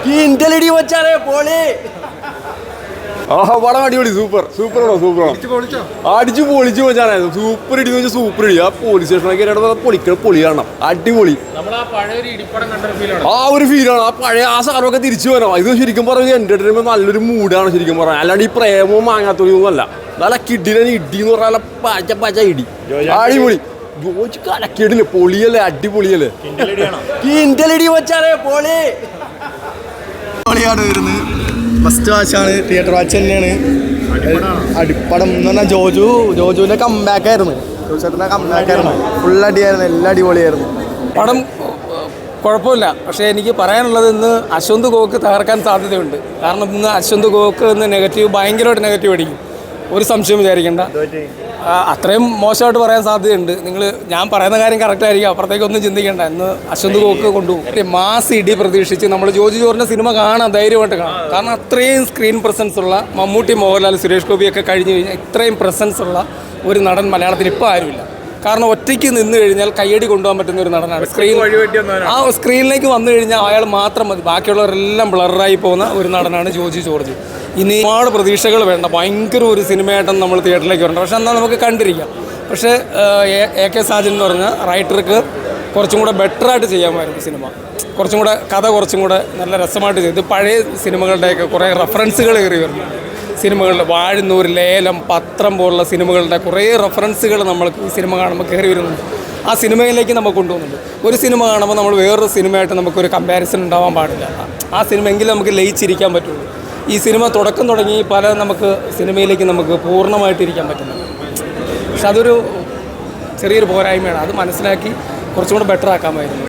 കിന്റലടി വെച്ചാലേ പൊളി. പടം അടിപൊളി, സൂപ്പർ സൂപ്പറാണോ, സൂപ്പറാണോ, അടിച്ചു പൊളിച്ചു വെച്ചാൽ സൂപ്പർ ഇടി വെച്ചാൽ സൂപ്പർ ഇടി. ആ പോലീസ് സ്റ്റേഷനൊക്കെ പൊളിക്കണം, പൊളി കാണണം, അടിപൊളി. ആ ഒരു ഫീലാണ്, ആ പഴയ ആ സാധനമൊക്കെ തിരിച്ചു വരണം. ഇത് ശരിക്കും പറഞ്ഞാൽ എന്റർടൈൻമെന്റ് നല്ലൊരു മൂഡാണ് ശരിക്കും പറഞ്ഞാൽ. അല്ലാണ്ട് ഈ പ്രേമവും മാങ്ങാത്തൊലിയൊന്നും അല്ല. നല്ല കിഡിനെ ഇടി എന്ന് പറഞ്ഞാൽ പച്ച പച്ച ഇടി, അടിപൊളി. ജോജി കലക്കിയിടില്ലേ, പൊളിയല്ലേ, അടിപൊളിയല്ലേ. കിന്റലടി വെച്ചാലേ പൊളി. പൊളിയാണ് വരുന്നത്. ഫസ്റ്റ് വാച്ചാണ്, തിയേറ്റർ വാച്ച് തന്നെയാണ്. അടിപ്പടം എന്ന് പറഞ്ഞാൽ ജോജുവിൻ്റെ കംബാക്ക് ആയിരുന്നു, ജോസേട്ടൻ്റെ കംബാക്ക് ആയിരുന്നു. ഫുൾ അടിയായിരുന്നു, എല്ലാം അടിപൊളിയായിരുന്നു. പടം കുഴപ്പമില്ല. പക്ഷേ എനിക്ക് പറയാനുള്ളത് ഇന്ന് അശ്വന്ത് ഗോക്ക് തകർക്കാൻ സാധ്യതയുണ്ട്. കാരണം ഇന്ന് അശ്വന്ത് ഗോക്ക് ഇന്ന് നെഗറ്റീവ്, ഭയങ്കരമായിട്ട് നെഗറ്റീവ് അടിക്കും, ഒരു സംശയം വിചാരിക്കേണ്ട. അത്രയും മോശമായിട്ട് പറയാൻ സാധ്യതയുണ്ട്. ഞാൻ പറയുന്ന കാര്യം കറക്റ്റ് ആയിരിക്കും, അപ്പുറത്തേക്കൊന്നും ചിന്തിക്കേണ്ട. ഇന്ന് അശ്വന്ത് ഗോക്ക് കൊണ്ടുപോകും. മാസ് ഇടി പ്രതീക്ഷിച്ച് നമ്മൾ ജോജി ജോറിൻ്റെ സിനിമ കാണാം, ധൈര്യമായിട്ട് കാണാം. കാരണം അത്രയും സ്ക്രീൻ പ്രസൻസ് ഉള്ള മമ്മൂട്ടി, മോഹൻലാൽ, സുരേഷ് ഗോപിയൊക്കെ കഴിഞ്ഞ് കഴിഞ്ഞാൽ ഇത്രയും പ്രസൻസ് ഉള്ള ഒരു നടൻ മലയാളത്തിൽ ഇപ്പോൾ ആരുമില്ല. കാരണം ഒറ്റയ്ക്ക് നിന്ന് കഴിഞ്ഞാൽ കയ്യടി കൊണ്ടുപോകാൻ പറ്റുന്ന ഒരു നടനാണ്. സ്ക്രീനിലേക്ക് വന്നു കഴിഞ്ഞാൽ അയാൾ മാത്രം മതി, ബാക്കിയുള്ളവരെല്ലാം ബ്ലറായി പോകുന്ന ഒരു നടനാണ് ജോജി ജോർജ്. ഇനി ഒരുപാട് പ്രതീക്ഷകൾ വേണ്ട, ഭയങ്കര ഒരു സിനിമയായിട്ടും നമ്മൾ തിയേറ്ററിലേക്ക് വരണ്ട. പക്ഷെ എന്നാൽ നമുക്ക് കണ്ടിരിക്കാം. പക്ഷേ AK സാജൻ എന്ന് പറഞ്ഞ റൈറ്റർക്ക് കുറച്ചും കൂടെ ബെറ്ററായിട്ട് ചെയ്യാമായിരുന്നു സിനിമ. കുറച്ചും കൂടെ കഥ കുറച്ചും കൂടെ നല്ല രസമായിട്ട് ചെയ്ത് പഴയ സിനിമകളുടെയൊക്കെ കുറേ റെഫറൻസുകൾ കയറി വരുന്നു. സിനിമകളുടെ വാഴുന്നൂർ, ലേലം, പത്രം പോലുള്ള സിനിമകളുടെ കുറേ റെഫറൻസുകൾ നമ്മൾക്ക് ഈ സിനിമ കാണുമ്പോൾ കയറി വരുന്നുണ്ട്. ആ സിനിമയിലേക്ക് നമുക്ക് കൊണ്ടുപോകുന്നുണ്ട്. ഒരു സിനിമ കാണുമ്പോൾ നമ്മൾ വേറൊരു സിനിമയായിട്ട് നമുക്കൊരു കമ്പാരിസൺ ഉണ്ടാവാൻ പാടില്ല. ആ സിനിമ എങ്കിലും നമുക്ക് ലയിച്ചിരിക്കാൻ പറ്റുള്ളൂ. ഈ സിനിമ തുടക്കം തുടങ്ങി നമുക്ക് സിനിമയിലേക്ക് നമുക്ക് പൂർണ്ണമായിട്ടിരിക്കാൻ പറ്റുന്നുണ്ട്. പക്ഷെ അതൊരു ചെറിയൊരു പോരായ്മയാണ്. അത് മനസ്സിലാക്കി കുറച്ചും കൂടെ ബെറ്റർ ആക്കാമായിരുന്നു.